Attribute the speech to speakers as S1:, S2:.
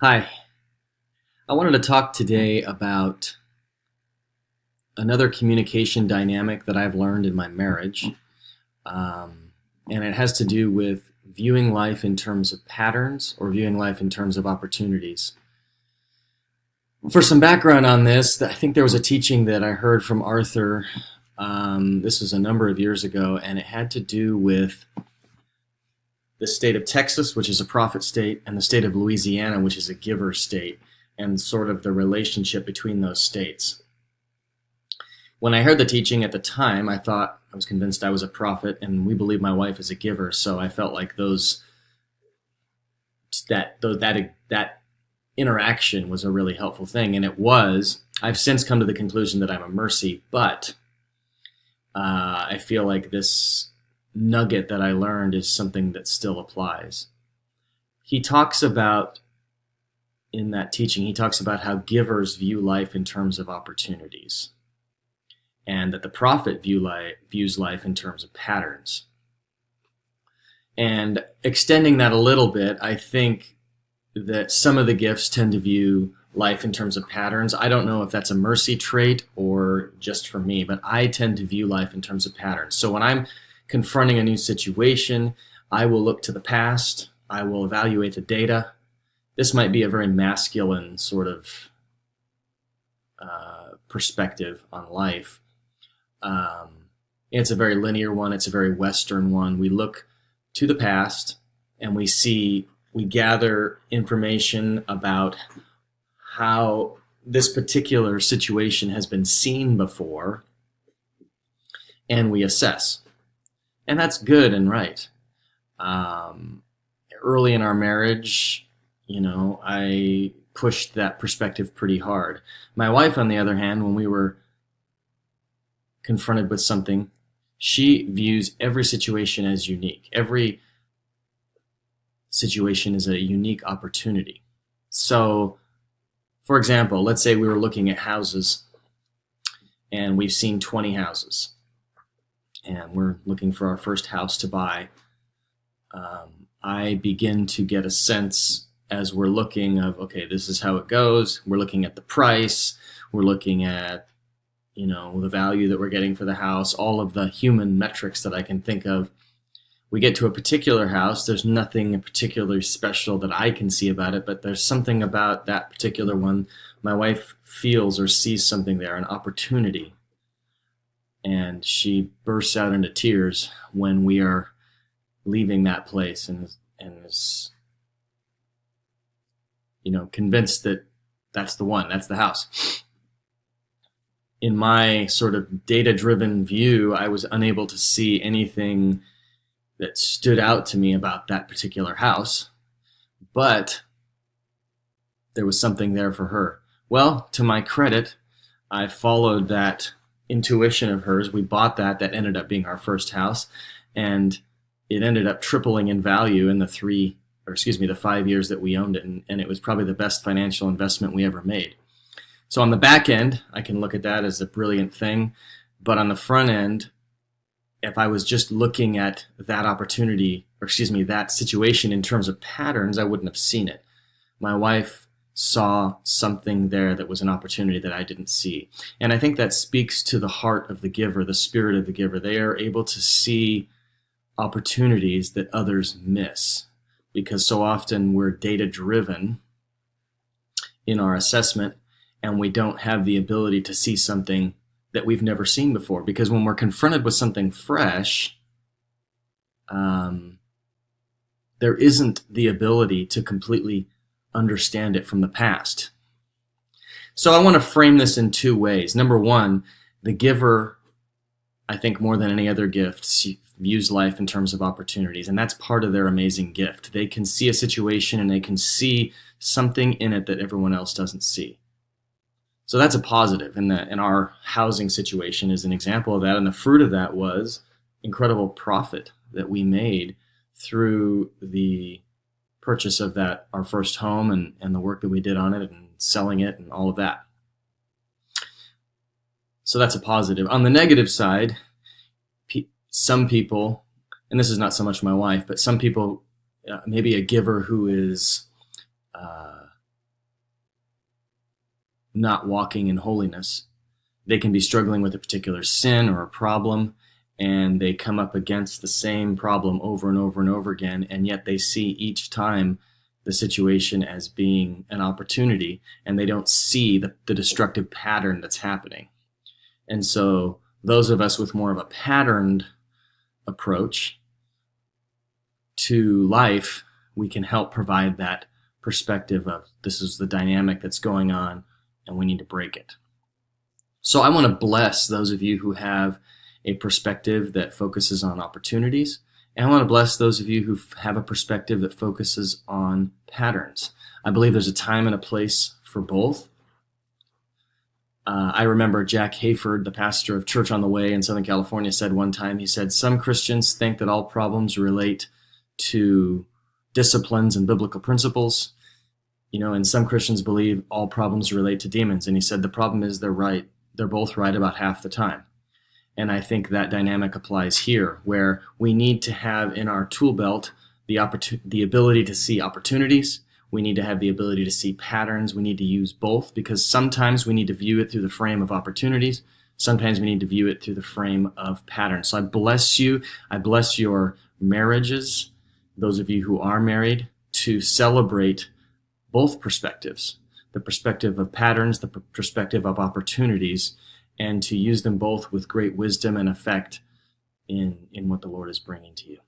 S1: Hi, I wanted to talk today about another communication dynamic that I've learned in my marriage, um, and it has to do with viewing life in terms of patterns or viewing life in terms of opportunities. For some background on this, I think there was a teaching that I heard from Arthur. This was a number of years ago, and it had to do with the state of Texas, which is a profit state, and the state of Louisiana, which is a giver state, and sort of the relationship between those states. When I heard the teaching at the time, I was convinced I was a prophet, and we believe my wife is a giver. So I felt like that interaction was a really helpful thing, and it was. I've since come to the conclusion that I'm a mercy, but I feel like this nugget that I learned is something that still applies. He talks about in that teaching. He talks about how givers view life in terms of opportunities, and that the prophet views life in terms of patterns. And extending that a little bit, I think that some of the gifts tend to view life in terms of patterns. I don't know if that's a mercy trait or just for me, but I tend to view life in terms of patterns. So when I'm confronting a new situation, I will look to the past, I will evaluate the data. This might be a very masculine sort of perspective on life. It's a very linear one. It's a very Western one. We look to the past and we gather information about how this particular situation has been seen before, and we assess. And that's good and right. Early in our marriage, I pushed that perspective pretty hard. My wife, on the other hand, when we were confronted with something, she views every situation as unique. Every situation is a unique opportunity. So, for example, let's say we were looking at houses and we've seen 20 houses and we're looking for our first house to buy. I begin to get a sense as we're looking of, okay, this is how it goes. We're looking at the price. We're looking at the value that we're getting for the house, all of the human metrics that I can think of. We get to a particular house. There's nothing particularly special that I can see about it, but there's something about that particular one. My wife feels or sees something there, an opportunity. And she bursts out into tears when we are leaving that place and is, convinced that that's the one, that's the house. In my sort of data-driven view, I was unable to see anything that stood out to me about that particular house, but there was something there for her. Well, to my credit, I followed that intuition of hers. We bought that ended up being our first house, and it ended up tripling in value in the 5 years that we owned it, and it was probably the best financial investment we ever made. So on the back end, I can look at that as a brilliant thing. But on the front end, if I was just looking at that opportunity, that situation in terms of patterns, I wouldn't have seen it. My wife saw something there that was an opportunity that I didn't see. And I think that speaks to the heart of the giver, the spirit of the giver. They are able to see opportunities that others miss, because so often we're data-driven in our assessment, and we don't have the ability to see something that we've never seen before. Because when we're confronted with something fresh, there isn't the ability to completely understand it from the past. So I want to frame this in two ways. Number one, the giver, I think more than any other gift, views life in terms of opportunities, and that's part of their amazing gift. They can see a situation and they can see something in it that everyone else doesn't see. So that's a positive, and our housing situation is an example of that. And the fruit of that was incredible profit that we made through the purchase of our first home and the work that we did on it and selling it and all of that. So that's a positive. On the negative side, some people, and this is not so much my wife, but some people, maybe a giver who is not walking in holiness. They can be struggling with a particular sin or a problem, and they come up against the same problem over and over and over again, and yet they see each time the situation as being an opportunity, and they don't see the destructive pattern that's happening. And so those of us with more of a patterned approach to life, we can help provide that perspective of this is the dynamic that's going on and we need to break it. So I want to bless those of you who have a perspective that focuses on opportunities, and I want to bless those of you who have a perspective that focuses on patterns. I believe there's a time and a place for both. I remember Jack Hayford, the pastor of Church on the Way in Southern California, said one time, he said, some Christians think that all problems relate to disciplines and biblical principles, and some Christians believe all problems relate to demons. And he said, the problem is they're right. They're both right about half the time. And I think that dynamic applies here, where we need to have in our tool belt the ability to see opportunities. We need to have the ability to see patterns. We need to use both, because sometimes we need to view it through the frame of opportunities. Sometimes we need to view it through the frame of patterns. So I bless you. I bless your marriages, those of you who are married, to celebrate both perspectives, the perspective of patterns, the perspective of opportunities, and to use them both with great wisdom and effect in what the Lord is bringing to you.